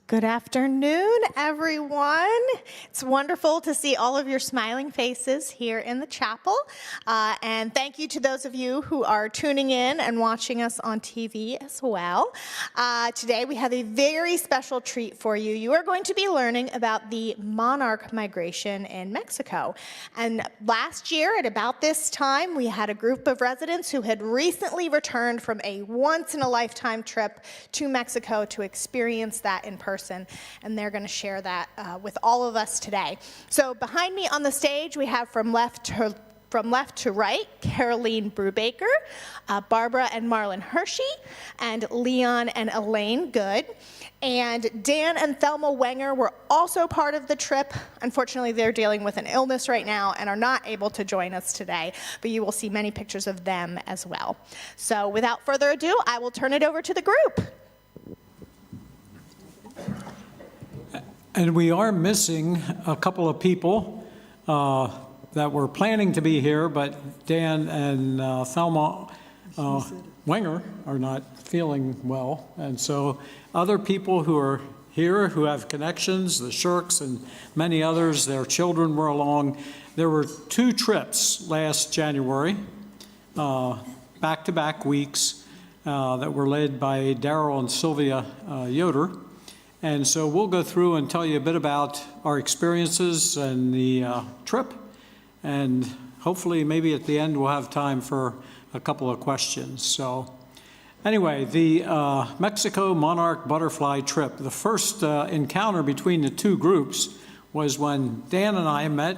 Good afternoon, everyone. It's wonderful to see all of your smiling faces here in the chapel. And thank you to those of you who are tuning in and watching us on TV as well. Today we have a very special treat for you. You are going to be learning about the monarch migration in Mexico. And last year at about this time, we had a group of residents who had recently returned from a once-in-a-lifetime trip to Mexico to experience that in person. And they're going to share that with all of us today. So behind me on the stage, we have from left to right, Caroline Brubaker, Barbara and Marlon Hershey, and Leon and Elaine Good. And Dan and Thelma Wenger were also part of the trip. Unfortunately, they're dealing with an illness right now and are not able to join us today, but you will see many pictures of them as well. So without further ado, I will turn it over to the group. And we are missing a couple of people that were planning to be here, but Dan and Thelma Wenger are not feeling well. And so other people who are here who have connections, the Shirks and many others, their children were along. There were 2 trips last January, back-to-back weeks, that were led by Daryl and Sylvia Yoder. And so we'll go through and tell you a bit about our experiences and the trip. And hopefully maybe at the end we'll have time for a couple of questions. So anyway, the Mexico Monarch Butterfly trip. The first encounter between the 2 groups was when Dan and I met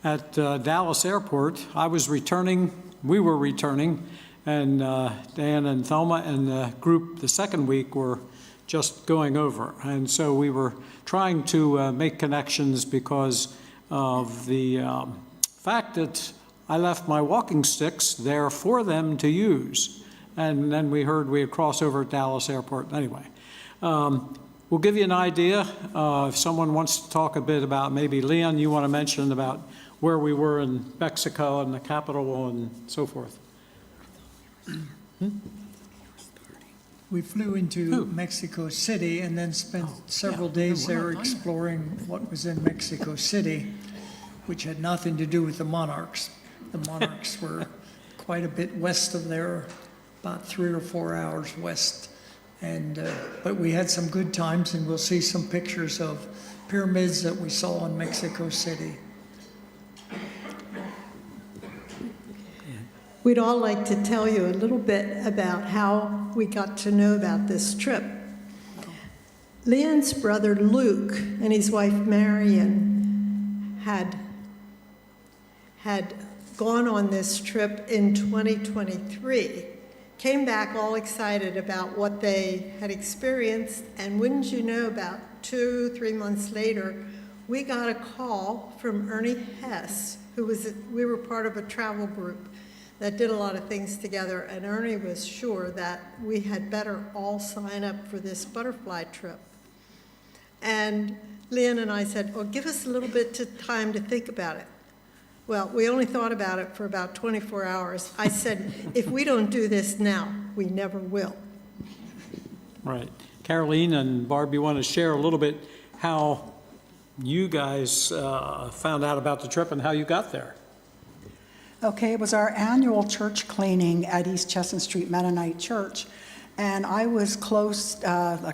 at Dallas Airport. I was returning, we were returning, and Dan and Thelma and the group the second week were just going over. And so we were trying to make connections because of the fact that I left my walking sticks there for them to use. And then we heard we had crossed over at Dallas Airport. Anyway, we'll give you an idea. If someone wants to talk a bit about, maybe Leon, you want to mention about where we were in Mexico and the capital and so forth. We flew into Mexico City and then spent several days there exploring what was in Mexico City, which had nothing to do with the Monarchs. The Monarchs were quite a bit west of there, about 3 or 4 hours west. And but we had some good times, and we'll see some pictures of pyramids that we saw in Mexico City. We'd all like to tell you a little bit about how we got to know about this trip. Leon's brother Luke and his wife Marion had gone on this trip in 2023, came back all excited about what they had experienced, and wouldn't you know, about 2-3 months later, we got a call from Ernie Hess, we were part of a travel group that did a lot of things together, and Ernie was sure that we had better all sign up for this butterfly trip. And Leon and I said, well, give us a little bit of time to think about it. Well, we only thought about it for about 24 hours. I said, if we don't do this now, we never will. Right. Caroline and Barb, you want to share a little bit how you guys found out about the trip and how you got there? Okay, it was our annual church cleaning at East Chestnut Street Mennonite Church, and I was close,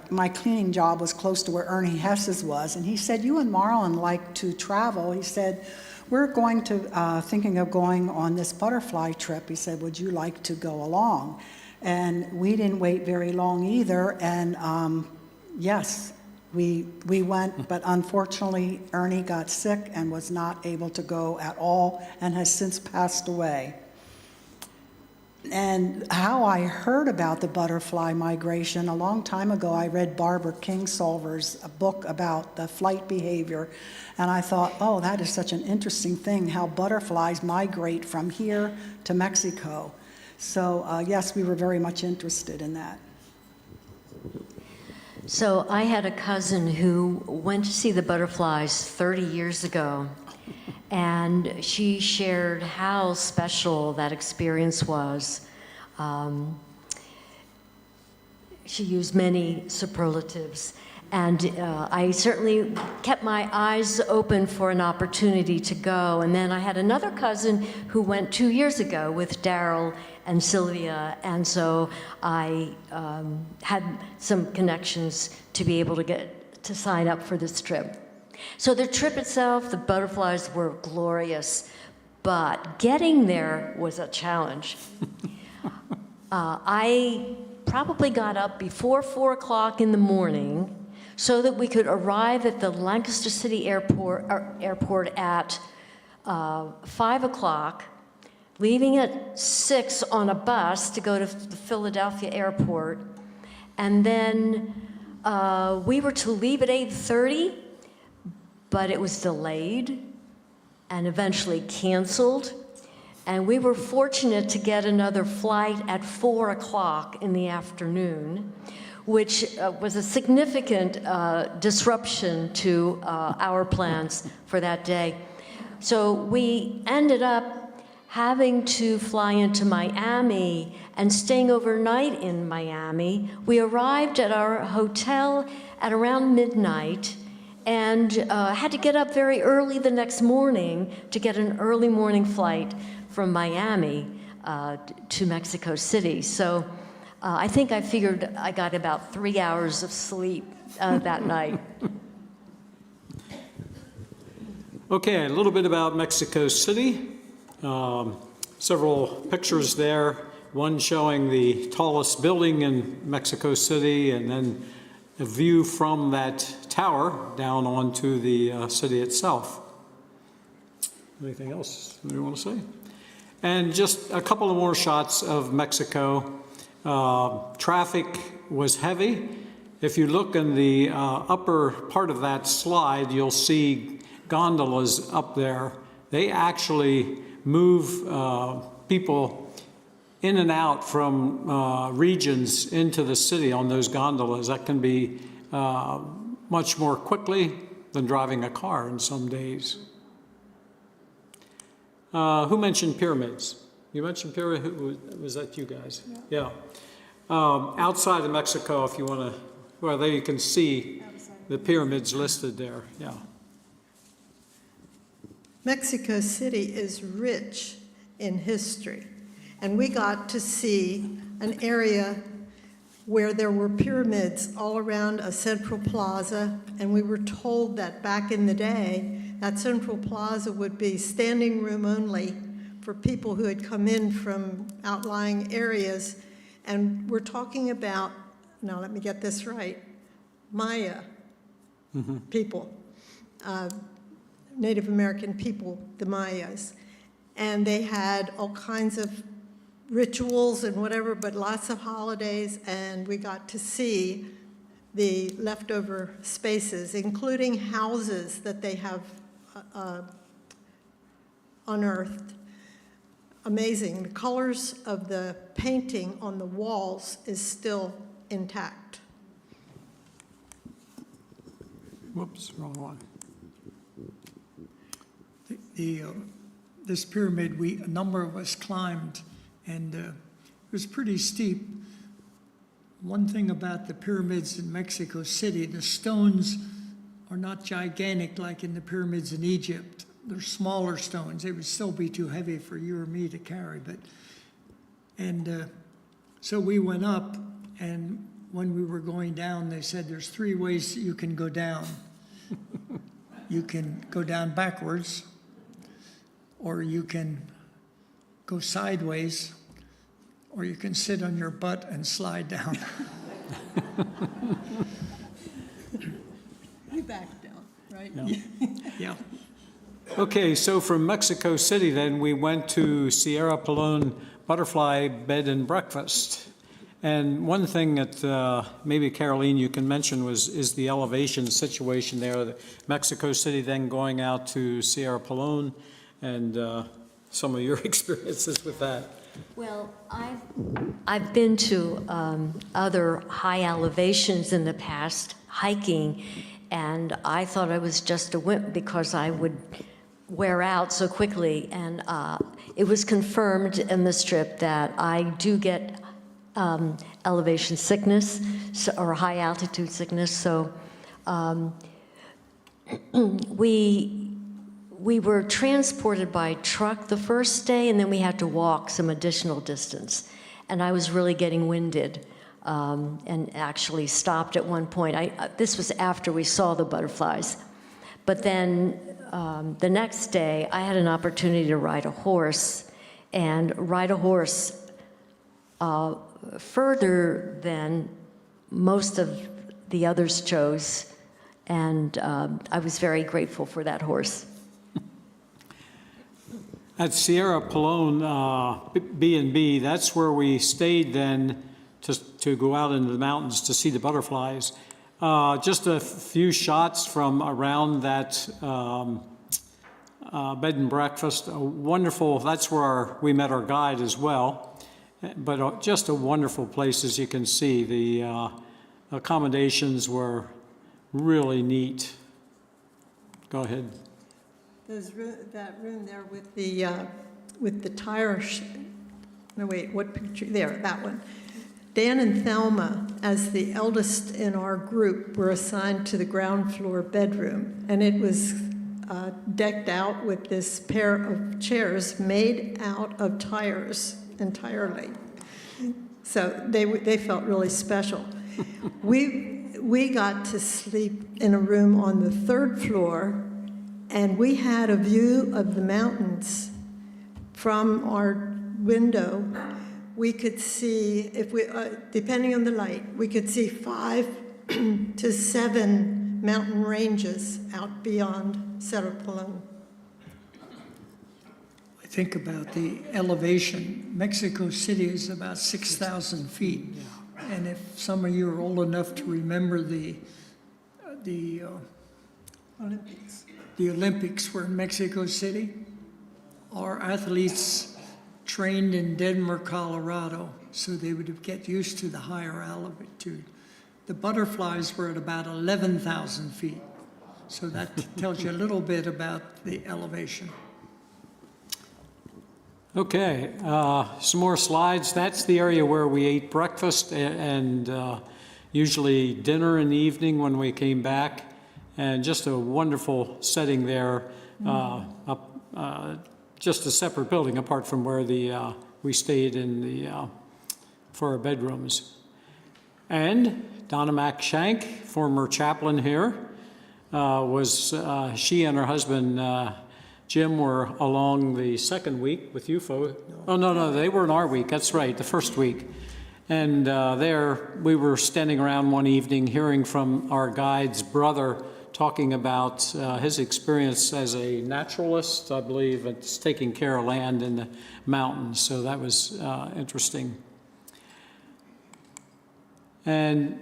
my cleaning job was close to where Ernie Hess's was, and he said, you and Marlon like to travel. He said, we're going to, thinking of going on this butterfly trip. He said, would you like to go along? And we didn't wait very long either, and yes, we went, but unfortunately, Ernie got sick and was not able to go at all and has since passed away. And how I heard about the butterfly migration, a long time ago, I read Barbara Kingsolver's book about the flight behavior, and I thought, oh, that is such an interesting thing, how butterflies migrate from here to Mexico. So yes, we were very much interested in that. So I had a cousin who went to see the butterflies 30 years ago, and she shared how special that experience was. She used many superlatives, And I certainly kept my eyes open for an opportunity to go. And then I had another cousin who went 2 years ago with Daryl and Sylvia, and so I had some connections to be able to get to sign up for this trip. So the trip itself, the butterflies were glorious, but getting there was a challenge. I probably got up before 4 o'clock in the morning so that we could arrive at the Lancaster City Airport at 5 o'clock, leaving at 6 on a bus to go to the Philadelphia airport. And then we were to leave at 8:30, but it was delayed and eventually canceled. And we were fortunate to get another flight at 4 o'clock in the afternoon, which was a significant disruption to our plans for that day. So we ended up having to fly into Miami and staying overnight in Miami. We arrived at our hotel at around midnight and had to get up very early the next morning to get an early morning flight from Miami to Mexico City. So I think I figured I got about 3 hours of sleep that night. Okay, a little bit about Mexico City. Several pictures there, one showing the tallest building in Mexico City, and then a view from that tower down onto the city itself. Anything else you want to say? And just a couple of more shots of Mexico. Traffic was heavy. If you look in the upper part of that slide, you'll see gondolas up there. They actually move people in and out from regions into the city on those gondolas. That can be much more quickly than driving a car in some days. Who mentioned pyramids? You mentioned pyramids. Was that you guys? Yeah. Outside of Mexico, if you want to, well, there you can see the pyramids listed there. Yeah. Mexico City is rich in history, and we got to see an area where there were pyramids all around a central plaza, and we were told that back in the day, that central plaza would be standing room only for people who had come in from outlying areas. And we're talking about, now let me get this right, Maya people. Native American people, the Mayas. And they had all kinds of rituals and whatever, but lots of holidays, and we got to see the leftover spaces, including houses that they have unearthed. Amazing. The colors of the painting on the walls is still intact. Whoops, wrong one. This pyramid, a number of us climbed, and it was pretty steep. One thing about the pyramids in Mexico City, the stones are not gigantic like in the pyramids in Egypt. They're smaller stones. They would still be too heavy for you or me to carry. So we went up, and when we were going down, they said there's 3 ways you can go down. You can go down backwards, or you can go sideways, or you can sit on your butt and slide down. We backed down, right? No. Yeah. Okay, so from Mexico City then, we went to Sierra Pelon Butterfly Bed and Breakfast. And one thing that maybe Caroline you can mention is the elevation situation there. The Mexico City then going out to Sierra Pelon, and some of your experiences with that. Well, I've been to other high elevations in the past, hiking, and I thought I was just a wimp because I would wear out so quickly. And it was confirmed in this trip that I do get elevation sickness or high altitude sickness. So We were transported by truck the first day, and then we had to walk some additional distance. And I was really getting winded, and actually stopped at one point. This was after we saw the butterflies. But then the next day, I had an opportunity to ride a horse, and ride a horse further than most of the others chose. And I was very grateful for that horse. At Sierra Pelone B&B, that's where we stayed then to go out into the mountains to see the butterflies. Just a few shots from around that bed and breakfast. Wonderful, that's where we met our guide as well. But just a wonderful place, as you can see. The accommodations were really neat. Go ahead. That room there with the tire. No, wait, what picture? There, that one. Dan and Thelma, as the eldest in our group, were assigned to the ground floor bedroom, and it was decked out with this pair of chairs made out of tires entirely. So they felt really special. We got to sleep in a room on the third floor, and we had a view of the mountains from our window. We could see, depending on the light, we could see 5 to 7 mountain ranges out beyond Cerro Pelon. I think about the elevation. Mexico City is about 6,000 feet. And if some of you are old enough to remember the Olympics were in Mexico City, our athletes trained in Denver, Colorado, so they would get used to the higher altitude. The butterflies were at about 11,000 feet. So that tells you a little bit about the elevation. Okay, some more slides. That's the area where we ate breakfast and usually dinner in the evening when we came back. And just a wonderful setting there, just a separate building apart from where we stayed in for our bedrooms. And Donna McShank, former chaplain here, she and her husband Jim were along the second week with you folks. Oh, no, they were in our week. That's right, the first week. And there we were standing around one evening hearing from our guide's brother talking about his experience as a naturalist, I believe. It's taking care of land in the mountains, so that was interesting. And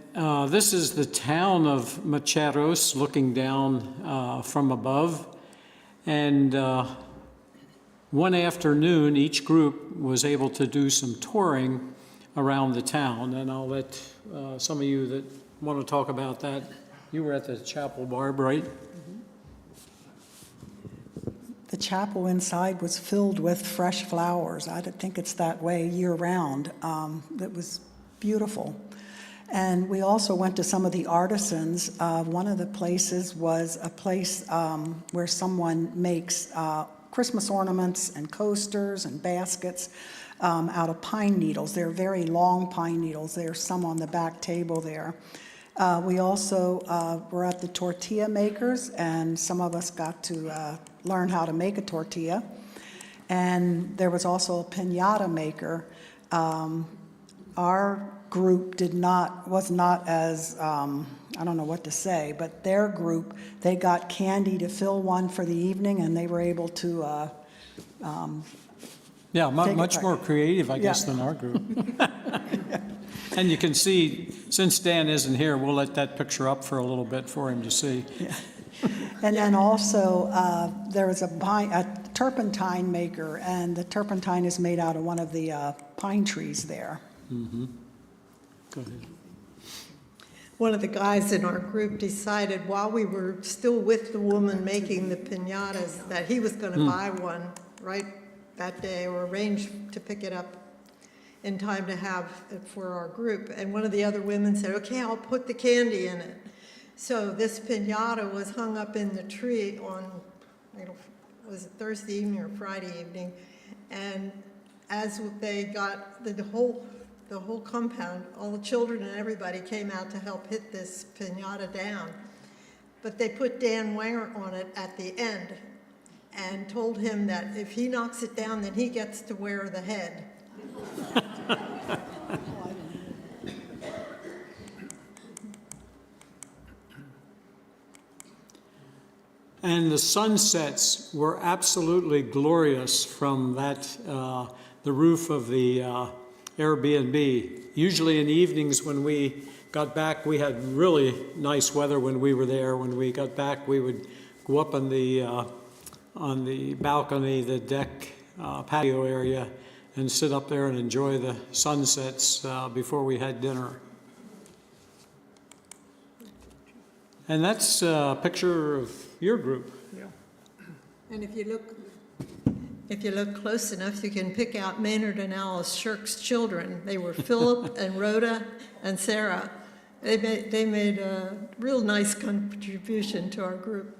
this is the town of Macheros looking down from above. And one afternoon, each group was able to do some touring around the town. And I'll let some of you that want to talk about that. You were at the chapel, Barb, right? The chapel inside was filled with fresh flowers. I think it's that way year-round. That was beautiful. And we also went to some of the artisans. One of the places was a place where someone makes Christmas ornaments and coasters and baskets out of pine needles. They're very long pine needles. There's some on the back table there. We also were at the tortilla makers, and some of us got to learn how to make a tortilla. And there was also a piñata maker. Our group was not as, I don't know what to say, but their group, they got candy to fill one for the evening, and they were able to much more creative, I guess, than our group. And you can see, since Dan isn't here, we'll let that picture up for a little bit for him to see. Yeah. And then also, there was a turpentine maker, and the turpentine is made out of one of the pine trees there. Mm-hmm. Go ahead. One of the guys in our group decided while we were still with the woman making the piñatas that he was going to buy one right that day or arrange to pick it up in time to have it for our group. And one of the other women said, okay, I'll put the candy in it. So this piñata was hung up in the tree on, was it Thursday evening or Friday evening? And as they got the whole compound, all the children and everybody came out to help hit this piñata down. But they put Dan Wenger on it at the end and told him that if he knocks it down, then he gets to wear the head. And the sunsets were absolutely glorious from that, the roof of the Airbnb. Usually in the evenings when we got back, we had really nice weather when we were there. When we got back, we would go up on the balcony, the deck, patio area, and sit up there and enjoy the sunsets before we had dinner. And that's a picture of your group. Yeah. And if you look close enough, you can pick out Maynard and Alice Shirk's children. They were Philip and Rhoda and Sarah. They made a real nice contribution to our group.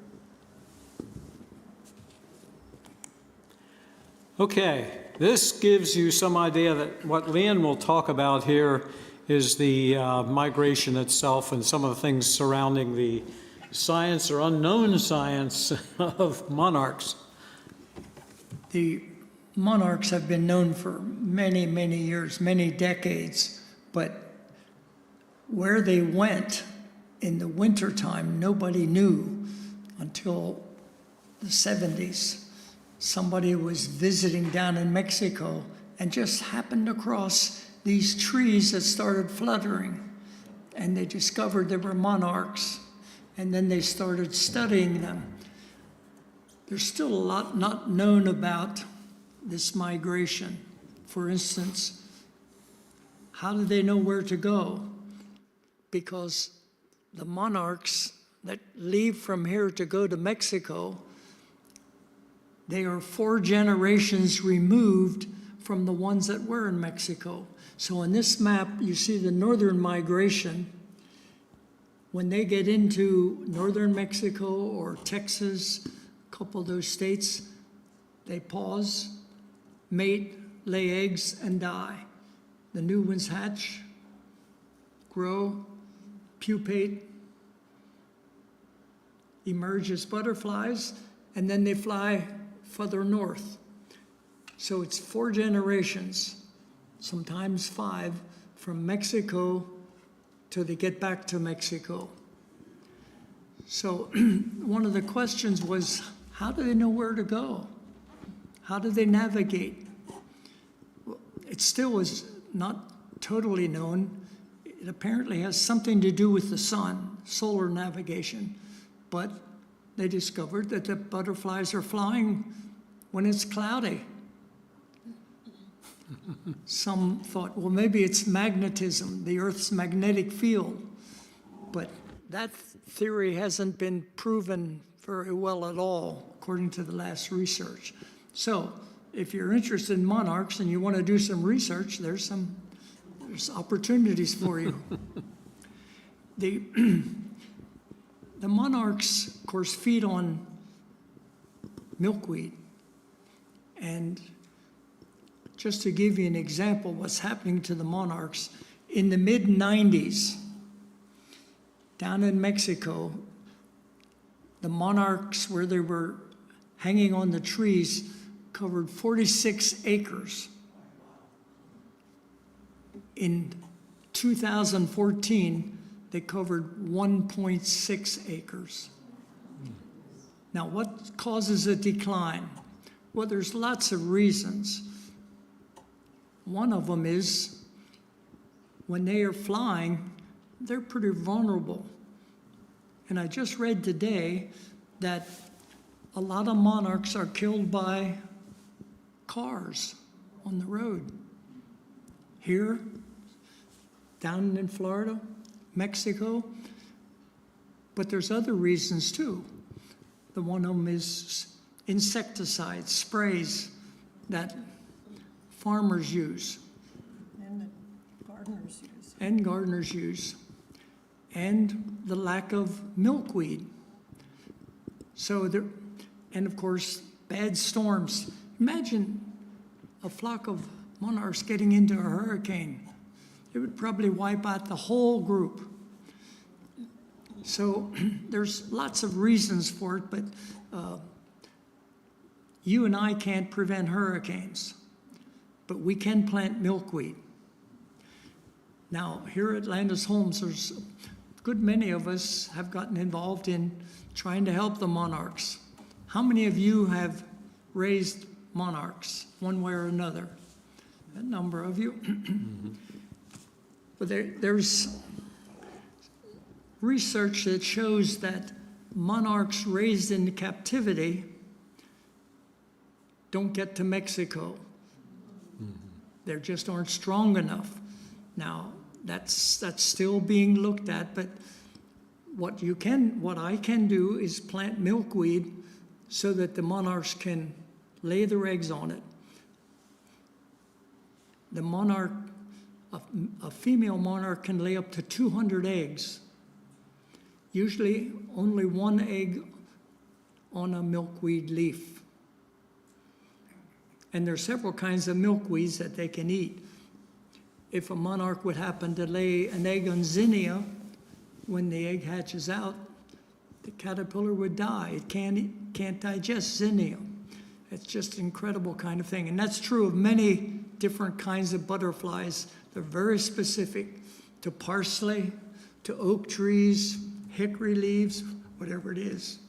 Okay, this gives you some idea that what Leanne will talk about here is the migration itself and some of the things surrounding the science or unknown science of monarchs. The monarchs have been known for many, many years, many decades, but where they went in the wintertime, nobody knew until the 70s. Somebody was visiting down in Mexico and just happened across these trees that started fluttering, and they discovered there were monarchs, and then they started studying them. There's still a lot not known about this migration. For instance, how do they know where to go? Because the monarchs that leave from here to go to Mexico, they are 4 generations removed from the ones that were in Mexico. So in this map, you see the northern migration. When they get into northern Mexico or Texas, a couple of those states, they pause, mate, lay eggs, and die. The new ones hatch, grow, pupate, emerge as butterflies, and then they fly further north. So it's 4 generations, sometimes 5, from Mexico till they get back to Mexico. So one of the questions was, how do they know where to go? How do they navigate? It still is not totally known. It apparently has something to do with the sun, solar navigation, but they discovered that the butterflies are flying when it's cloudy. Some thought, well, maybe it's magnetism, the Earth's magnetic field. But that theory hasn't been proven very well at all, according to the last research. So if you're interested in monarchs and you want to do some research, there's opportunities for you. The monarchs, of course, feed on milkweed. And just to give you an example, what's happening to the monarchs, in the mid-90s, down in Mexico, the monarchs where they were hanging on the trees covered 46 acres. In 2014, they covered 1.6 acres. Now, what causes a decline? Well, there's lots of reasons. One of them is when they are flying, they're pretty vulnerable. And I just read today that a lot of monarchs are killed by cars on the road. Here, down in Florida, Mexico, but there's other reasons too. The one of them is insecticides, sprays that farmers use. And gardeners use. And gardeners use. and the lack of milkweed. So there, and of course, bad storms. Imagine a flock of monarchs getting into a hurricane. It would probably wipe out the whole group. So there's lots of reasons for it, but you and I can't prevent hurricanes, but we can plant milkweed. Now, here at Landis Homes, there's a good many of us have gotten involved in trying to help the monarchs. How many of you have raised monarchs one way or another? A number of you. But there's research that shows that monarchs raised in captivity don't get to Mexico. They just aren't strong enough. Now, that's still being looked at, but what I can do is plant milkweed so that the monarchs can lay their eggs on it. The monarch, a female monarch can lay up to 200 eggs. Usually only one egg on a milkweed leaf. And there are several kinds of milkweeds that they can eat. If a monarch would happen to lay an egg on zinnia, when the egg hatches out, the caterpillar would die. It can't digest zinnia. It's just an incredible kind of thing. And that's true of many different kinds of butterflies. They're very specific to parsley, to oak trees, hickory leaves, whatever it is.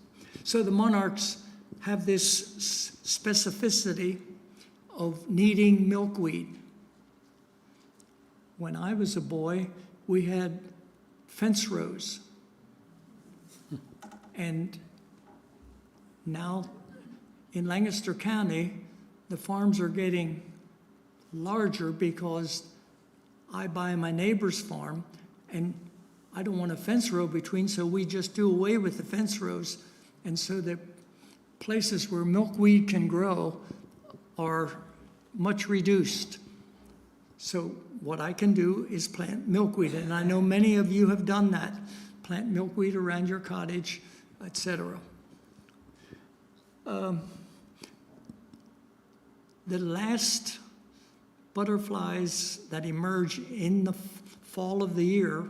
So the monarchs have this specificity of needing milkweed. When I was a boy, we had fence rows. And now in Lancaster County, the farms are getting larger because I buy my neighbor's farm and I don't want a fence row between, so we just do away with the fence rows. And so the places where milkweed can grow are much reduced. So what I can do is plant milkweed, and I know many of you have done that. Plant milkweed around your cottage, etc. The last butterflies that emerge in the fall of the year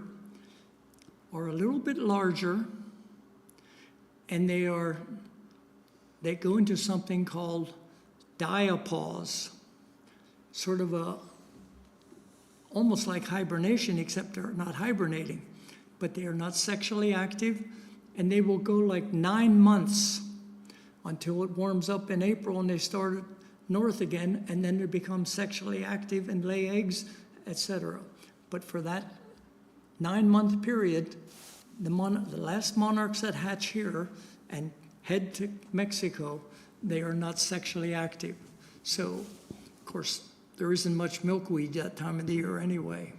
are a little bit larger, and they go into something called diapause, sort of almost like hibernation, except they're not hibernating, but they are not sexually active, and they will go like 9 months until it warms up in April and they start north again, and then they become sexually active and lay eggs, etc. But for that 9-month period, the last monarchs that hatch here and head to Mexico, they are not sexually active. So, of course, there isn't much milkweed that time of the year anyway.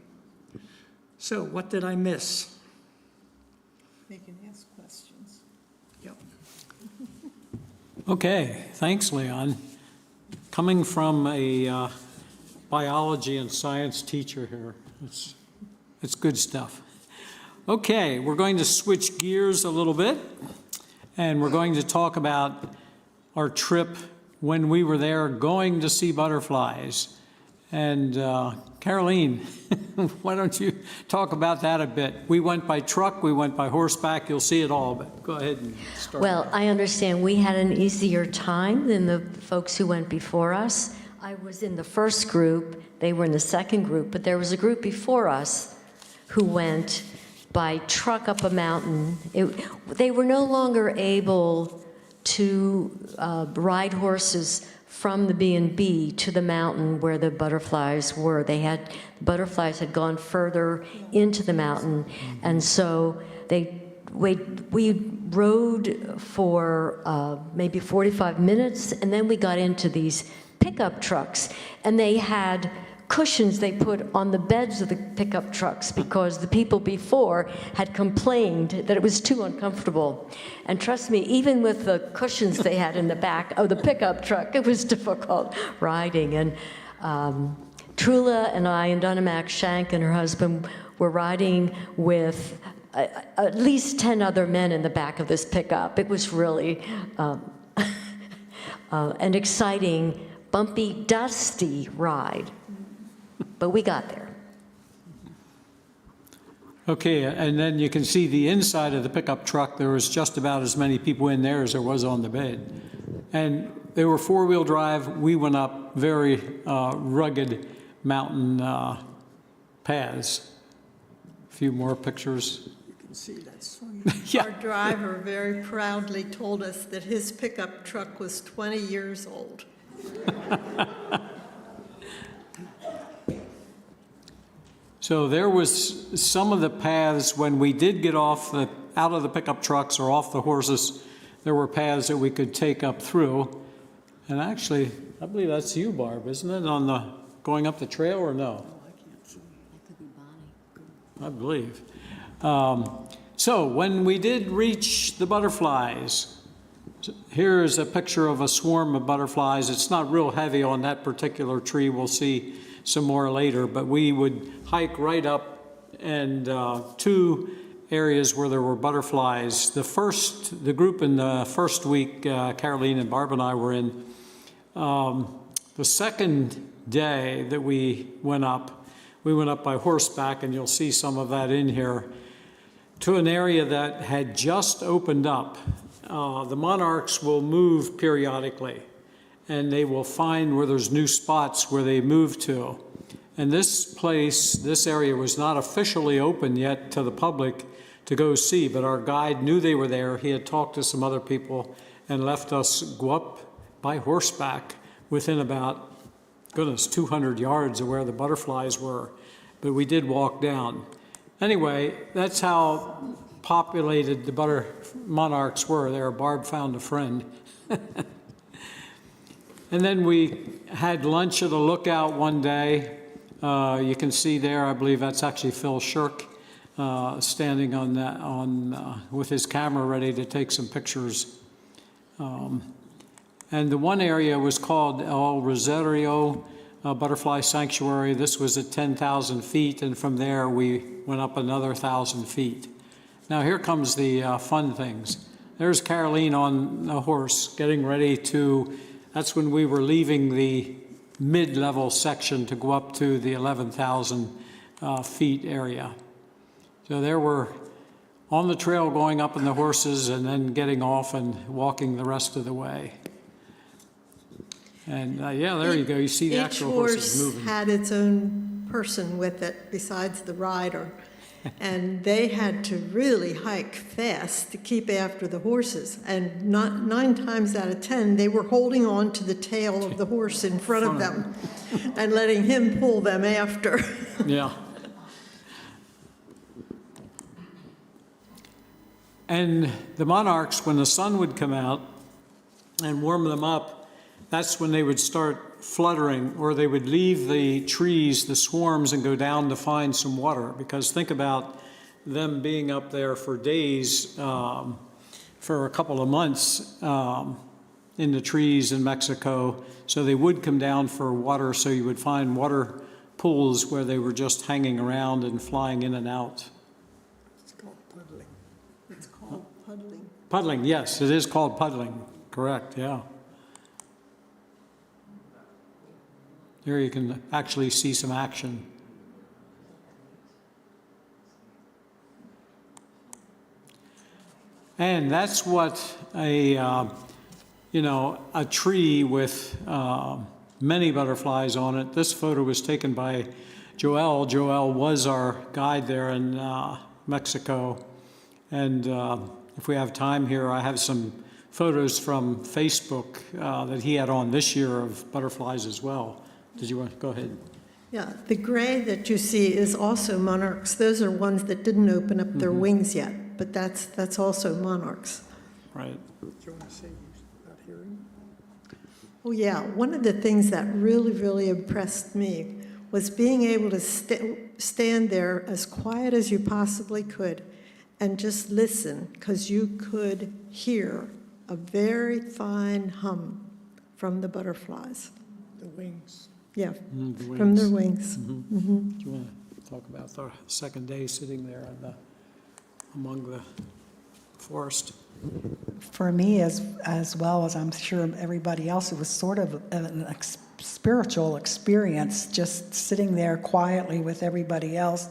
So, what did I miss? They can ask questions. Yep. Okay, thanks, Leon. Coming from a biology and science teacher here, it's good stuff. Okay, we're going to switch gears a little bit, and we're going to talk about our trip when we were there going to see butterflies. And Caroline, why don't you talk about that a bit? We went by truck, we went by horseback, you'll see it all, but go ahead and start. Well, I understand we had an easier time than the folks who went before us. I was in the first group, they were in the second group, but there was a group before us who went by truck up a mountain. They were no longer able to ride horses from the B&B to the mountain where the butterflies were. The butterflies had gone further into the mountain, and so we rode for maybe 45 minutes, and then we got into these pickup trucks, and they had cushions they put on the beds of the pickup trucks because the people before had complained that it was too uncomfortable. And trust me, even with the cushions they had in the back of the pickup truck, it was difficult riding. And Trula and I and Donna Mac Shank and her husband were riding with at least 10 other men in the back of this pickup. It was really an exciting, bumpy, dusty ride, but we got there. Okay, and then you can see the inside of the pickup truck. There was just about as many people in there as there was on the bed. And they were four-wheel drive. We went up very rugged mountain paths. A few more pictures. You can see that swing. Yeah. Our driver very proudly told us that his pickup truck was 20 years old. So there was some of the paths when we did get out of the pickup trucks or off the horses, there were paths that we could take up through. And actually, I believe that's you, Barb, isn't it, on the going up the trail or no? I can't see. I believe. So when we did reach the butterflies, here's a picture of a swarm of butterflies. It's not real heavy on that particular tree. We'll see some more later, but we would hike right up and two areas where there were butterflies. The group in the first week, Caroline and Barb and I were in, the second day that we went up by horseback, and you'll see some of that in here, to an area that had just opened up. The monarchs will move periodically, and they will find where there's new spots where they move to. And this area was not officially open yet to the public to go see, but our guide knew they were there. He had talked to some other people and left us go up by horseback within about, 200 yards of where the butterflies were. But we did walk down. Anyway, that's how populated the monarchs were there. Barb found a friend. And then we had lunch at a lookout one day. You can see there, I believe that's actually Phil Shirk standing on that with his camera ready to take some pictures. And the one area was called El Rosario Butterfly Sanctuary. This was at 10,000 feet, and from there we went up another 1,000 feet. Now here comes the fun things. There's Caroline on a horse getting ready to, that's when we were leaving the mid-level section to go up to the 11,000 feet area. So there we're on the trail going up in the horses and then getting off and walking the rest of the way. And yeah, there you go. You see the actual horses moving. Each horse had its own person with it besides the rider. And they had to really hike fast to keep after the horses. And 9 times out of 10, they were holding on to the tail of the horse in front of them and letting him pull them after. Yeah. And the monarchs, when the sun would come out and warm them up, that's when they would start fluttering, or they would leave the trees, the swarms, and go down to find some water. Because think about them being up there for days, for a couple of months in the trees in Mexico. So they would come down for water, so you would find water pools where they were just hanging around and flying in and out. It's called puddling. It's called puddling. Puddling, yes, it is called puddling. Correct, yeah. Here you can actually see some action. And that's what a tree with many butterflies on it. This photo was taken by Joel. Joel was our guide there in Mexico. And if we have time here, I have some photos from Facebook that he had on this year of butterflies as well. Did you want to go ahead? Yeah, the gray that you see is also monarchs. Those are ones that didn't open up their wings yet, but that's also monarchs. Right. Do you want to say about hearing? Oh, yeah. One of the things that really, really impressed me was being able to stand there as quiet as you possibly could and just listen, because you could hear a very fine hum from the butterflies. The wings. Yeah, The from their wings. wings. Do you want to talk about the second day sitting there on the among the forest. For me, as well as I'm sure everybody else, it was sort of an spiritual experience, just sitting there quietly with everybody else.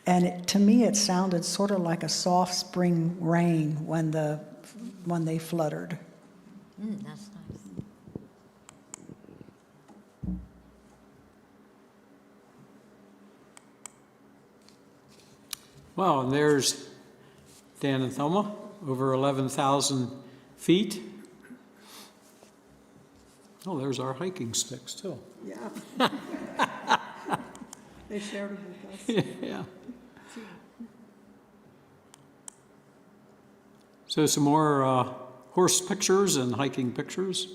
And to me, it sounded sort of like a soft spring rain when they fluttered. That's nice. Well, and there's Dan and Thelma, over 11,000 feet. Oh, there's our hiking sticks, too. Yeah. They shared it with us. Yeah. So some more horse pictures and hiking pictures.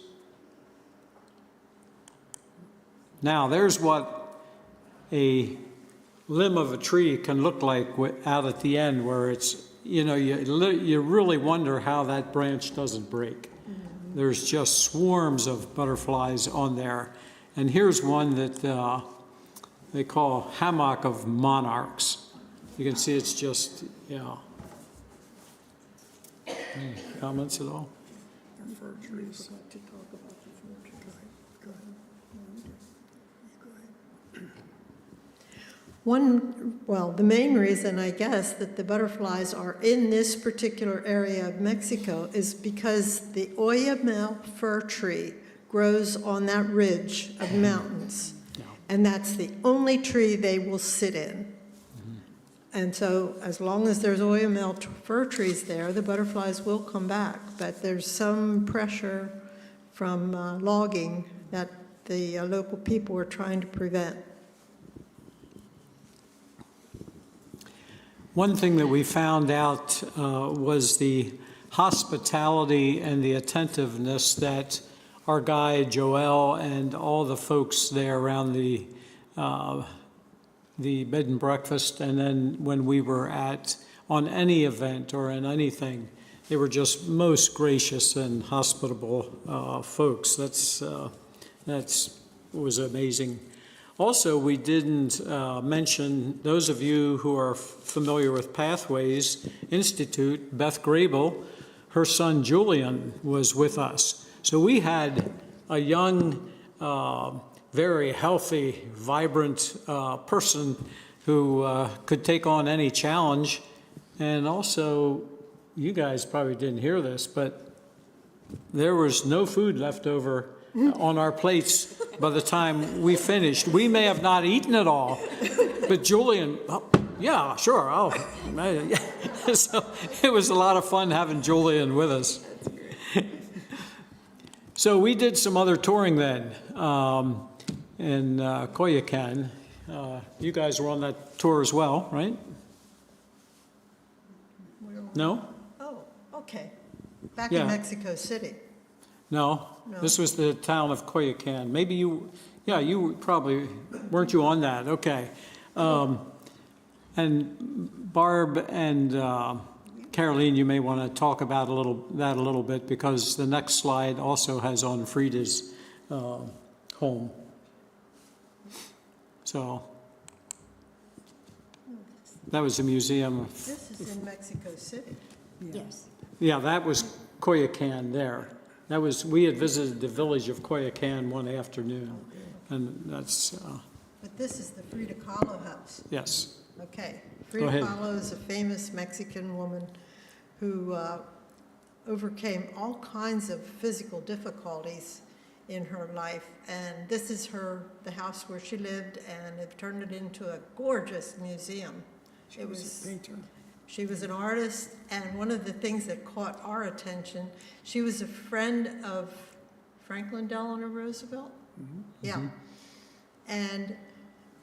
Now, there's what a limb of a tree can look like out at the end, where it's, you really wonder how that branch doesn't break. Mm-hmm. There's just swarms of butterflies on there. And here's one that they call hammock of monarchs. You can see it's just, yeah. Any comments at all? The fir trees. To talk about the fir trees. Go ahead. The main reason, I guess, that the butterflies are in this particular area of Mexico is because the Oyamel fir tree grows on that ridge of mountains. Yeah. And that's the only tree they will sit in. And so as long as there's Oyamel fir trees there, the butterflies will come back. But there's some pressure from logging that the local people are trying to prevent. One thing that we found out was the hospitality and the attentiveness that our guide Joel and all the folks there around the bed and breakfast, and then when we were on any event or in anything, they were just most gracious and hospitable folks. That's was amazing. Also, we didn't mention, those of you who are familiar with Pathways Institute, Beth Grable, her son Julian was with us. So we had a young, very healthy, vibrant person who could take on any challenge. And also, you guys probably didn't hear this, but there was no food left over on our plates by the time we finished. We may have not eaten it all, but Julian, yeah, sure. So it was a lot of fun having Julian with us. So we did some other touring then in Coyoacán. You guys were on that tour as well, right? No? Oh, okay. Back Yeah. in Mexico City. No, this was the town of Coyoacán. Maybe you probably, weren't you on that? Okay. And Barb and Caroline, you may want to talk about that a little bit, because the next slide also has on Frida's home. So that was a museum. This is in Mexico City. Yes. Yeah, that was Coyoacán there. We had visited the village of Coyoacán one afternoon, and that's, But this is the Frida Kahlo house. yes. Okay. Go Frida ahead. Kahlo is a famous Mexican woman who overcame all kinds of physical difficulties in her life. And this is the house where she lived, and they've turned it into a gorgeous museum. She was a painter. She was an artist, and one of the things that caught our attention, she was a friend of Franklin Delano Roosevelt. Mm-hmm. Yeah. Mm-hmm. And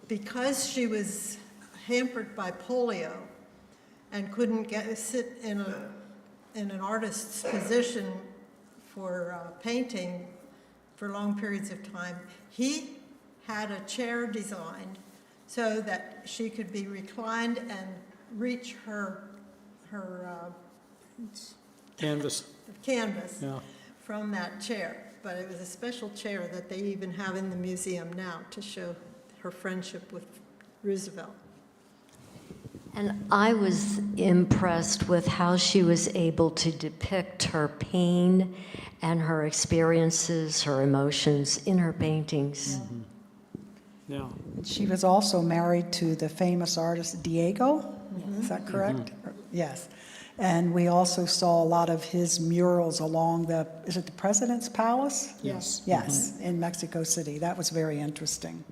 because she was hampered by polio and couldn't sit in an artist's position for painting for long periods of time, he had a chair designed so that she could be reclined and reach her Canvas. canvas Yeah. from that chair. But it was a special chair that they even have in the museum now to show her friendship with Roosevelt. And I was impressed with how she was able to depict her pain and her experiences, her emotions in her paintings. Yeah. She was also married to the famous artist Diego, is that correct? Yes. And we also saw a lot of his murals along is it the President's Palace? Yes. Yes, in Mexico City. That was very interesting.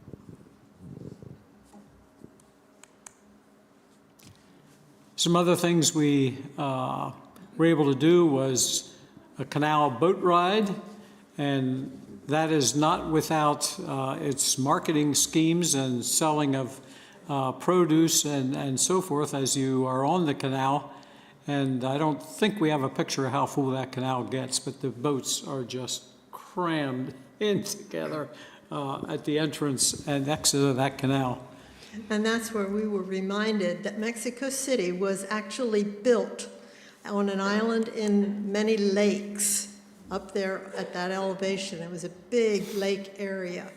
Some other things we were able to do was a canal boat ride, and that is not without its marketing schemes and selling of produce and so forth as you are on the canal. And I don't think we have a picture of how full that canal gets, but the boats are just crammed in together at the entrance and exit of that canal. And that's where we were reminded that Mexico City was actually built on an island in many lakes up there at that elevation. It was a big lake area.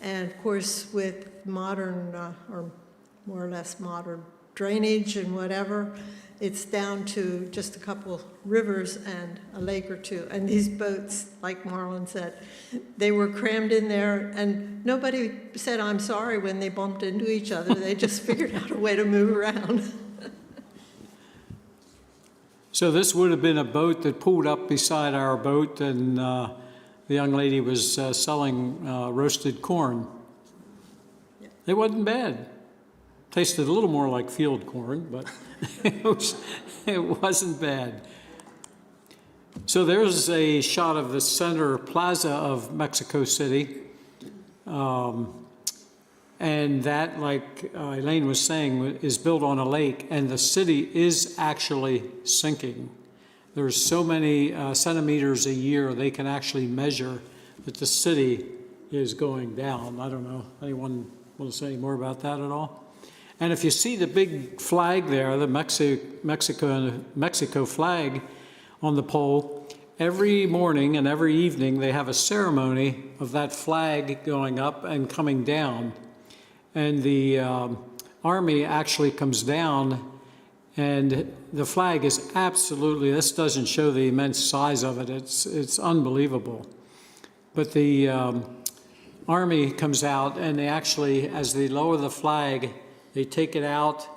And of course, with modern, or more or less modern drainage and whatever, it's down to just a couple rivers and a lake or two. And these boats, like Marlon said, they were crammed in there, and nobody said, "I'm sorry," when they bumped into each other. They just figured out a way to move around. So this would have been a boat that pulled up beside our boat, and the young lady was selling roasted corn. It wasn't bad. Tasted a little more like field corn, but it wasn't bad. So there's a shot of the center plaza of Mexico City. And that, like Elaine was saying, is built on a lake, and the city is actually sinking. There's so many centimeters a year they can actually measure that the city is going down. I don't know, anyone want to say any more about that at all? And if you see the big flag there, the Mexico flag on the pole, every morning and every evening they have a ceremony of that flag going up and coming down. And the army actually comes down, and the flag is absolutely, this doesn't show the immense size of it, it's unbelievable. But the army comes out, and they actually, as they lower the flag, they take it out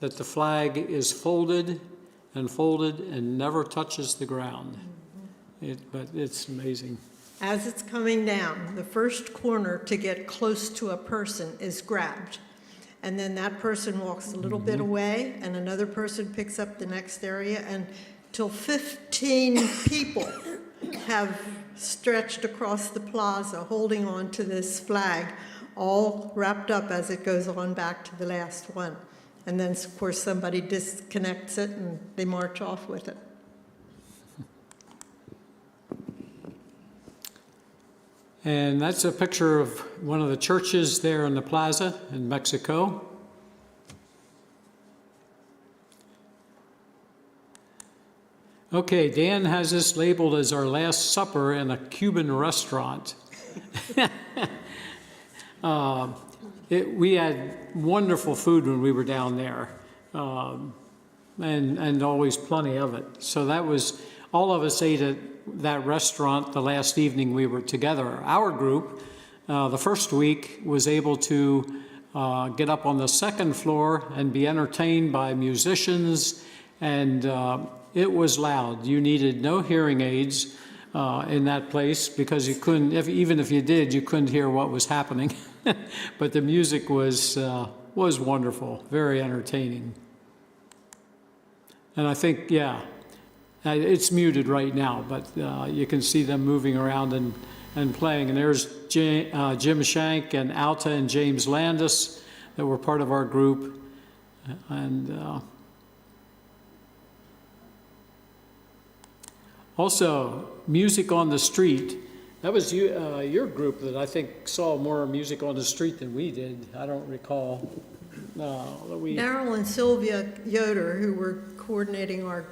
that the flag is folded and never touches the ground. But it's amazing. As it's coming down, the first corner to get close to a person is grabbed. And then that person walks a little bit away, and another person picks up the next area, and till 15 people have stretched across the plaza holding on to this flag, all wrapped up as it goes on back to the last one. And then, of course, somebody disconnects it and they march off with it. And that's a picture of one of the churches there in the plaza in Mexico. Okay, Dan has this labeled as our last supper in a Cuban restaurant. We had wonderful food when we were down there, and always plenty of it. So that was, all of us ate at that restaurant the last evening we were together. Our group, the first week, was able to get up on the second floor and be entertained by musicians, and it was loud. You needed no hearing aids in that place because you couldn't, even if you did, you couldn't hear what was happening. But the music was wonderful, very entertaining. And I think, yeah, it's muted right now, but you can see them moving around and playing. And there's Jim Shank and Alta and James Landis that were part of our group. And also, Music on the Street. That was your group that I think saw more music on the street than we did. I don't recall. Daryl and Sylvia Yoder, who were coordinating our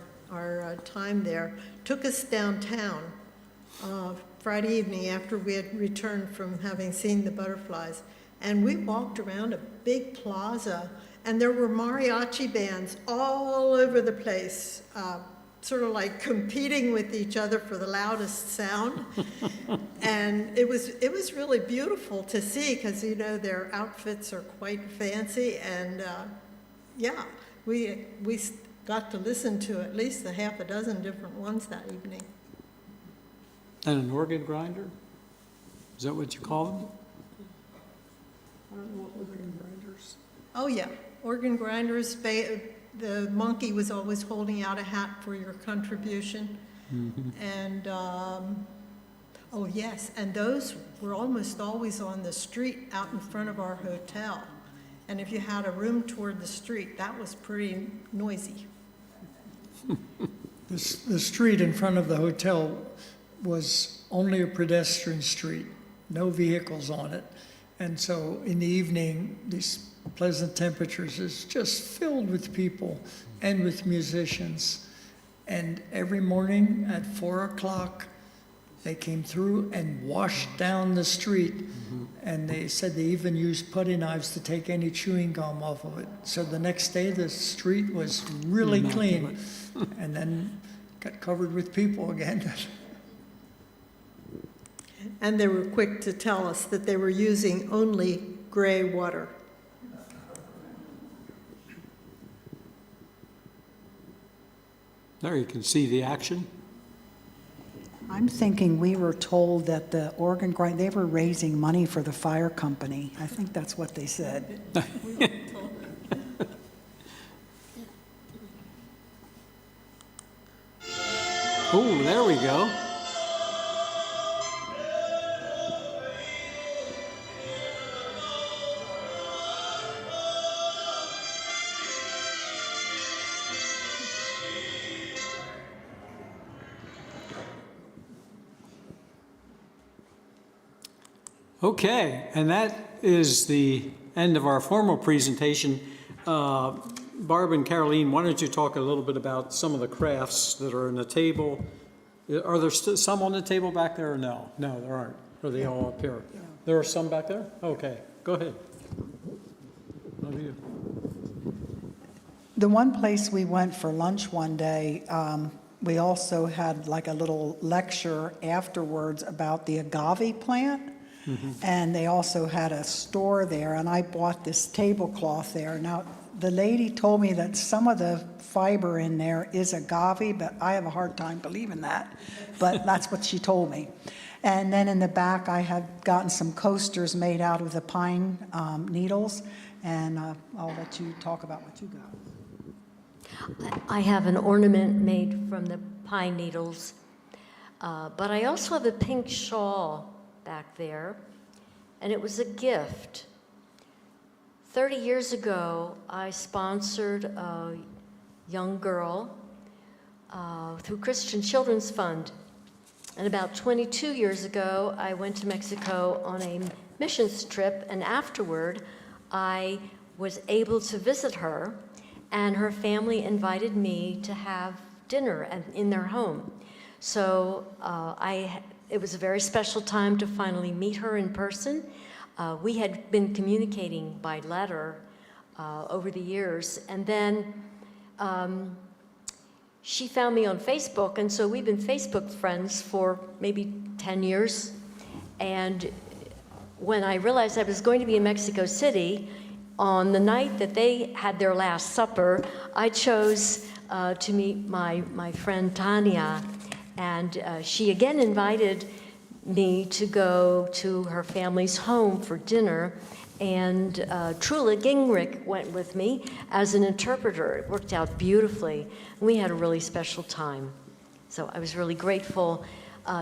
time there, took us downtown Friday evening after we had returned from having seen the butterflies. And we walked around a big plaza, and there were mariachi bands all over the place, sort of like competing with each other for the loudest sound. And it was really beautiful to see, because, you know, their outfits are quite fancy. And yeah, we got to listen to at least a half a dozen different ones that evening. And an organ grinder? Is that what you call them? I don't know what organ grinders. Oh, yeah, organ grinders. The monkey was always holding out a hat for your contribution. And, oh, yes, and those were almost always on the street out in front of our hotel. And if you had a room toward the street, that was pretty noisy. The street in front of the hotel was only a pedestrian street, no vehicles on it. And so in the evening, these pleasant temperatures is just filled with people and with musicians. And every morning at 4 o'clock, they came through and washed down the street. And they said they even used putty knives to take any chewing gum off of it. So the next day, the street was really clean. And then got covered with people again. And they were quick to tell us that they were using only gray water. There you can see the action. I'm thinking we were told that the organ grind, they were raising money for the fire company. I think that's what they said. Oh, there we go. Okay, and that is the end of our formal presentation. Barb and Caroline, why don't you talk a little bit about some of the crafts that are on the table? Are there some on the table back there or no? No, there aren't. Are they all up here? There are some back there? Okay, go ahead. Love you. The one place we went for lunch one day, we also had like a little lecture afterwards about the agave plant. And they also had a store there, and I bought this tablecloth there. Now, the lady told me that some of the fiber in there is agave, but I have a hard time believing that. But that's what she told me. And then in the back, I had gotten some coasters made out of the pine needles, and I'll let you talk about what you got. I have an ornament made from the pine needles, but I also have a pink shawl back there, and it was a gift. 30 years ago, I sponsored a young girl through Christian Children's Fund. And about 22 years ago, I went to Mexico on a missions trip, and afterward, I was able to visit her, and her family invited me to have dinner in their home. So it was a very special time to finally meet her in person. We had been communicating by letter over the years, and then she found me on Facebook, and so we've been Facebook friends for maybe 10 years. And when I realized I was going to be in Mexico City, on the night that they had their Last Supper, I chose to meet my friend Tanya, and she again invited me to go to her family's home for dinner, and Trula Gingrich went with me as an interpreter. It worked out beautifully. We had a really special time. So I was really grateful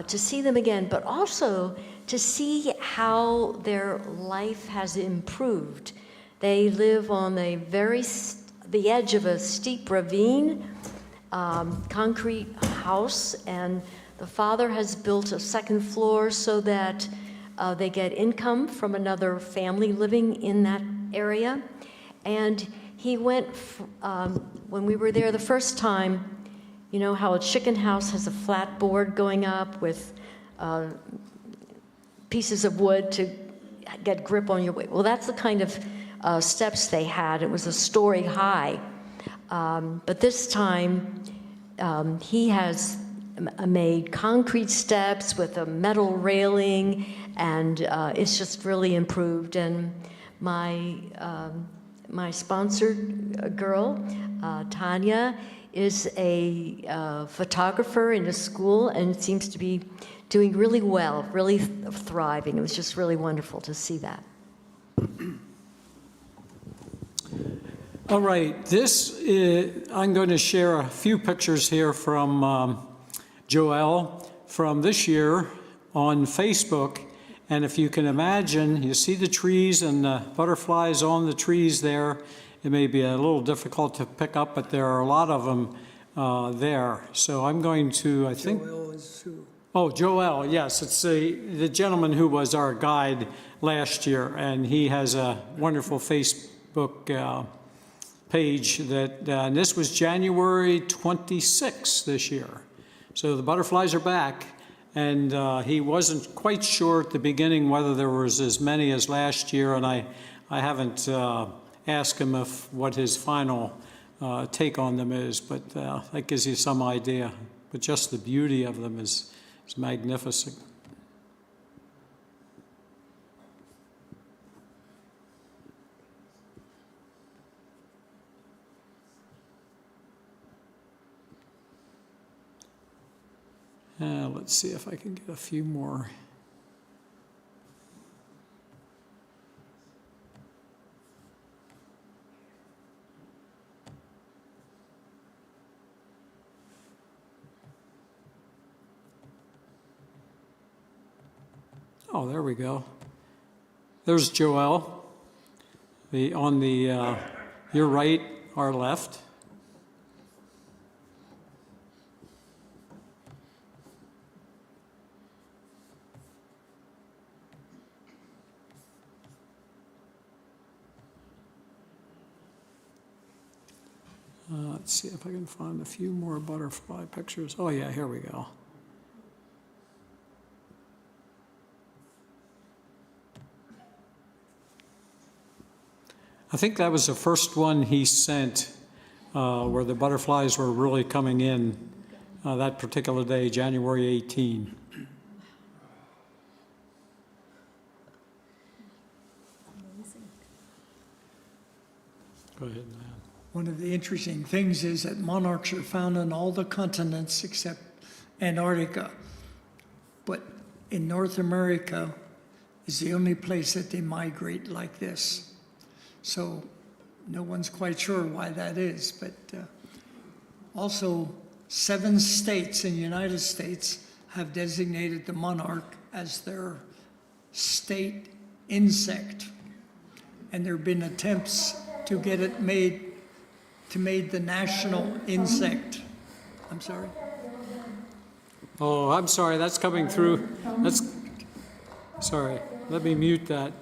to see them again, but also to see how their life has improved. They live on the edge of a steep ravine, concrete house, and the father has built a second floor so that they get income from another family living in that area. And he went, when we were there the first time, you know how a chicken house has a flat board going up with pieces of wood to get grip on your weight. Well, that's the kind of steps they had. It was a story high. But this time, he has made concrete steps with a metal railing, and it's just really improved. And my sponsored girl, Tanya, is a photographer in a school and seems to be doing really well, really thriving. It was just really wonderful to see that. All right, I'm going to share a few pictures here from Joelle from this year on Facebook. And if you can imagine, you see the trees and the butterflies on the trees there. It may be a little difficult to pick up, but there are a lot of them there. So I'm going to, I think. Joel is who? Oh, Joel, yes. It's the gentleman who was our guide last year, and he has a wonderful Facebook page that, and this was January 26th this year. So the butterflies are back, and he wasn't quite sure at the beginning whether there was as many as last year, and I haven't asked him what his final take on them is, but that gives you some idea. But just the beauty of them is magnificent. Let's see if I can get a few more. Oh, there we go. There's Joelle. On the your right, our left. Let's see if I can find a few more butterfly pictures. Oh yeah, here we go. I think that was the first one he sent where the butterflies were really coming in that particular day, January 18. Go ahead, man. One of the interesting things is that monarchs are found on all the continents except Antarctica. But in North America is the only place that they migrate like this. So no one's quite sure why that is. But also 7 states in the United States have designated the monarch as their state insect. And there have been attempts to get it made the national insect. I'm sorry. Oh, I'm sorry, that's coming through. Sorry, let me mute that.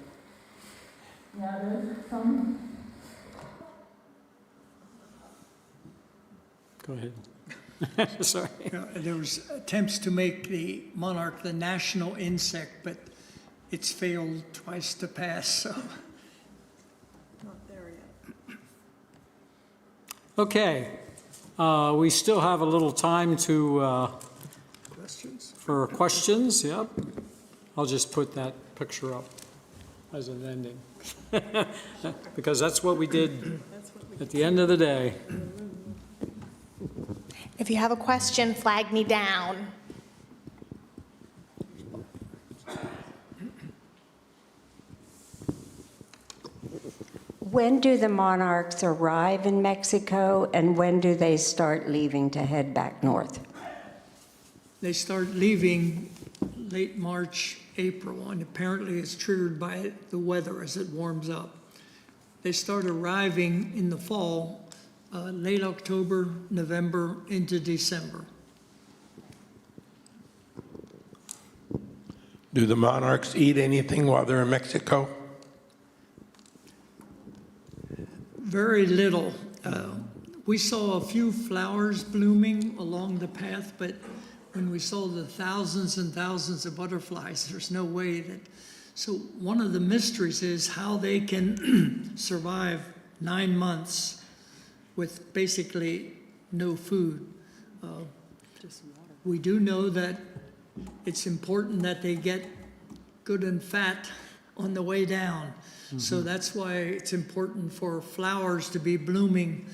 Go ahead. Sorry. There was attempts to make the monarch the national insect, but it's failed twice to pass, so. Not there yet. Okay, we still have a little time for questions. Yep. I'll just put that picture up as an ending because that's what we did at the end of the day. If you have a question, flag me down. When do the monarchs arrive in Mexico, and when do they start leaving to head back north? They start leaving late March, April, and apparently it's triggered by the weather as it warms up. They start arriving in the fall, late October, November, into December. Do the monarchs eat anything while they're in Mexico? Very little. We saw a few flowers blooming along the path, but when we saw the thousands and thousands of butterflies, there's no way that So one of the mysteries is how they can survive 9 months with basically no food. We do know that it's important that they get good and fat on the way down. So that's why it's important for flowers to be blooming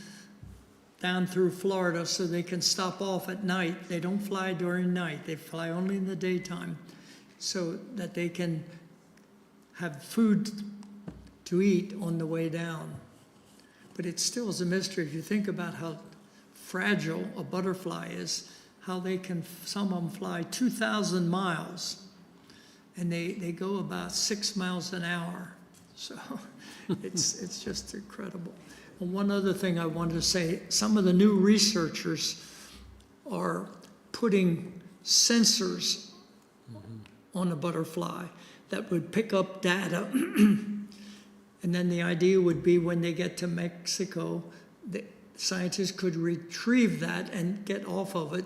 down through Florida so they can stop off at night. They don't fly during night, they fly only in the daytime, so that they can have food to eat on the way down. But it still is a mystery if you think about how fragile a butterfly is, how they can, some of them fly 2,000 miles, and they go about 6 miles an hour. So it's just incredible. And one other thing I wanted to say, some of the new researchers are putting sensors on a butterfly that would pick up data. And then the idea would be when they get to Mexico, the scientists could retrieve that and get off of it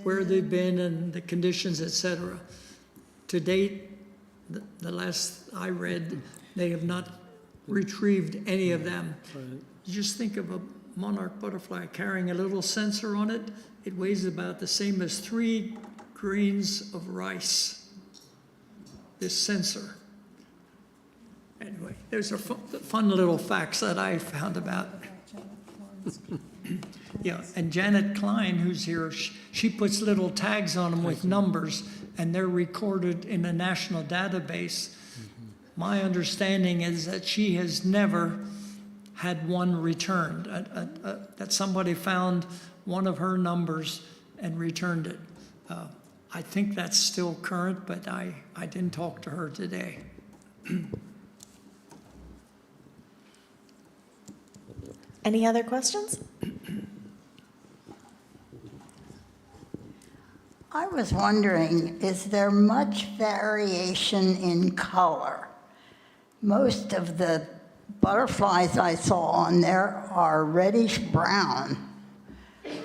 where they've been and the conditions, et cetera. To date, the last I read, they have not retrieved any of them. Just think of a monarch butterfly carrying a little sensor on it. It weighs about the same as 3 grains of rice, this sensor. Anyway, there's a fun little facts that I found about. Yeah, and Janet Klein, who's here, she puts little tags on them with numbers, and they're recorded in a national database. My understanding is that she has never had one returned, that somebody found one of her numbers and returned it. I think that's still current, but I didn't talk to her today. Any other questions? I was wondering, is there much variation in color? Most of the butterflies I saw on there are reddish brown,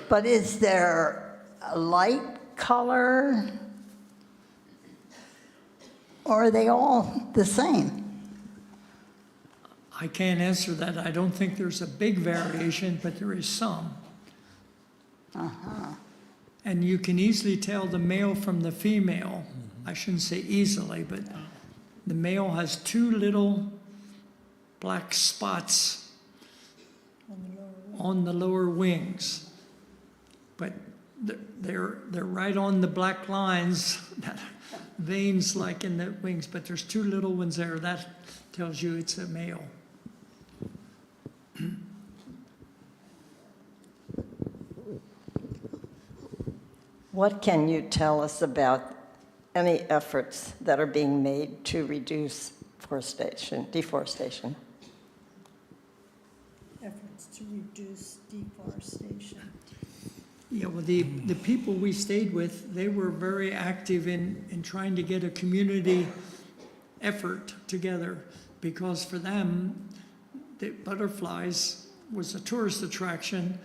but is there a light color, or are they all the same? I can't answer that. I don't think there's a big variation, but there is some. And you can easily tell the male from the female. I shouldn't say easily, but the male has 2 little black spots on the lower wings. But they're right on the black lines, veins like in the wings, but there's 2 little ones there. That tells you it's a male. What can you tell us about any efforts that are being made to reduce deforestation? Efforts to reduce deforestation. Yeah, well, the people we stayed with, they were very active in trying to get a community effort together, because for them, the butterflies was a tourist attraction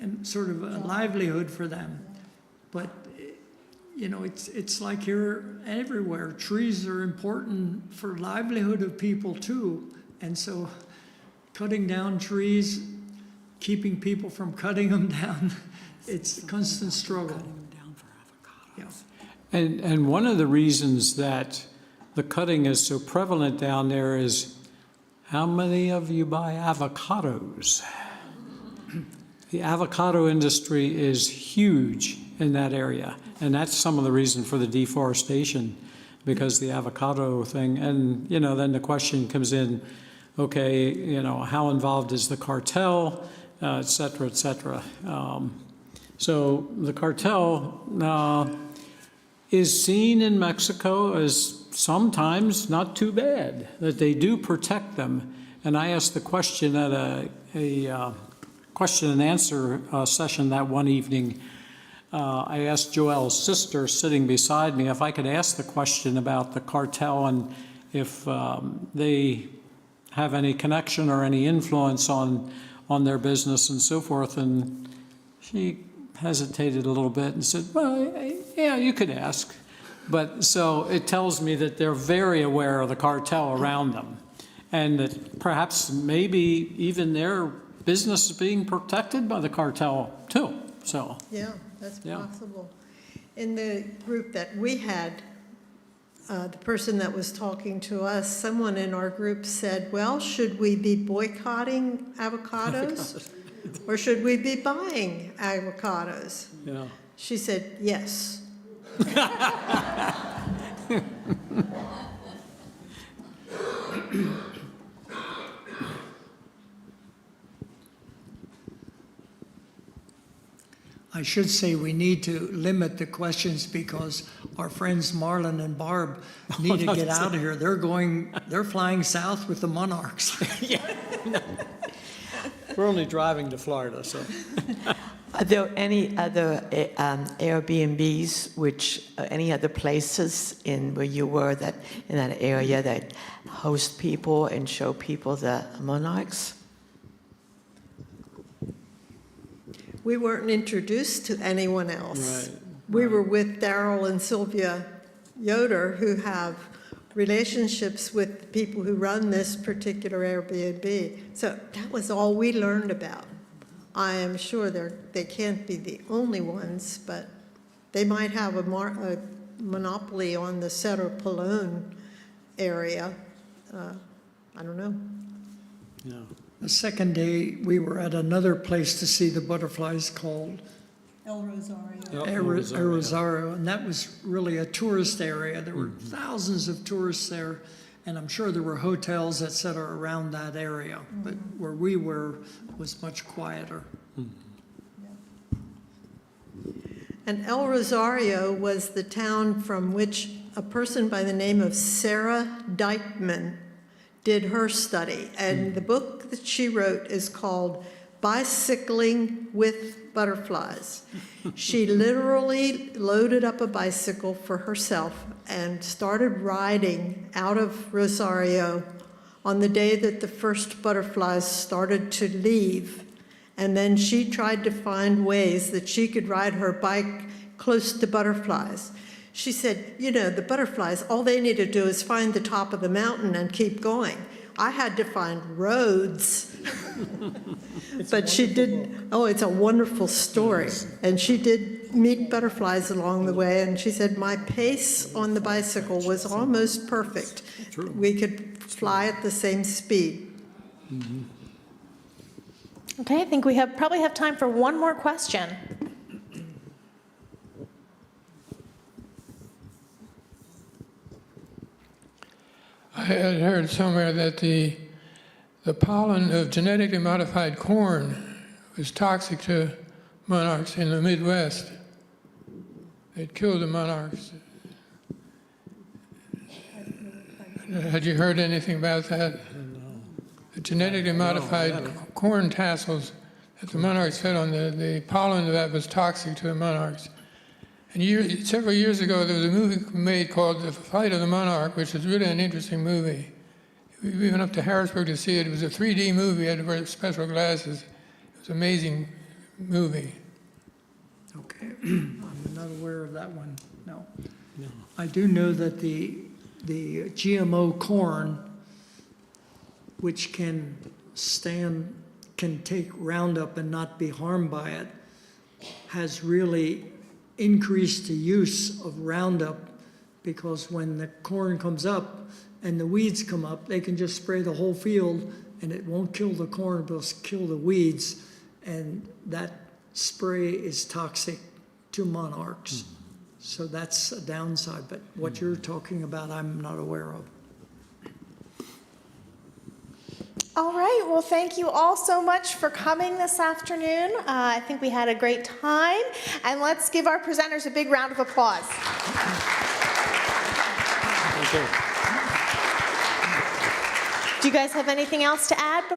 and sort of a livelihood for them. But, you know, it's like here everywhere. Trees are important for livelihood of people too. And so cutting down trees, keeping people from cutting them down, it's a constant struggle. Yeah. And one of the reasons that the cutting is so prevalent down there is, how many of you buy avocados? The avocado industry is huge in that area, and that's some of the reason for the deforestation, because the avocado thing. And, you know, then the question comes in, okay, you know, how involved is the cartel, et cetera, et cetera. So the cartel is seen in Mexico as sometimes not too bad, that they do protect them. And I asked the question at a question and answer session that one evening. I asked Joelle's sister sitting beside me if I could ask the question about the cartel and if they have any connection or any influence on their business and so forth. And she hesitated a little bit and said, well, yeah, you could ask. But so it tells me that they're very aware of the cartel around them, and that perhaps maybe even their business is being protected by the cartel too. So, Yeah, that's Yeah. possible. In the group that we had, the person that was talking to us, someone in our group said, well, should we be boycotting avocados or should we be buying avocados? yeah. She said, yes. I should say we need to limit the questions because our friends Marlon and Barb need to get out of here. They're flying south with the Monarchs. We're only driving to Florida, so. Are there any other Airbnbs, any other places where you were in that area that host people and show people the Monarchs? We weren't introduced to anyone else. Right, We were with Daryl and Sylvia Yoder, who have relationships with the people who run this particular Airbnb. So that was all we learned about. I am sure they can't be the only ones, but they might have a monopoly on the Cerro Pelon area. I don't know. Yeah. The second day, we were at another place to see the butterflies called El Rosario. El Rosario, and that was really a tourist area. There were thousands of tourists there, and I'm sure there were hotels, et cetera, around that area. But where we were was much quieter. And El Rosario was the town from which a person by the name of Sarah Dykman did her study. And the book that she wrote is called Bicycling with Butterflies. She literally loaded up a bicycle for herself and started riding out of Rosario on the day that the first butterflies started to leave. And then she tried to find ways that she could ride her bike close to butterflies. She said, you know, the butterflies, all they need to do is find the top of the mountain and keep going. I had to find roads. But she did, it's a wonderful story. And she did meet butterflies along the way, and she said, my pace on the bicycle was almost perfect. We could fly at the same speed. Okay, I think we probably have time for one more question. I had heard somewhere that the pollen of genetically modified corn was toxic to monarchs in the Midwest. It killed the monarchs. Had you heard anything about that? The genetically modified corn tassels that the monarchs fed on, the pollen of that was toxic to the monarchs. And several years ago, there was a movie made called The Flight of the Monarch, which is really an interesting movie. We went up to Harrisburg to see it. It was a 3D movie. I had to wear special glasses. It was an amazing movie. Okay, I'm not aware of that one, no. I do know that the GMO corn, which can take Roundup and not be harmed by it, has really increased the use of Roundup, because when the corn comes up and the weeds come up, they can just spray the whole field and it won't kill the corn, but it'll kill the weeds. And that spray is toxic to monarchs. So that's a downside, but what you're talking about, I'm not aware of. All right, well, thank you all so much for coming this afternoon. I think we had a great time, and let's give our presenters a big round of applause. Thank you. Do you guys have anything else to add?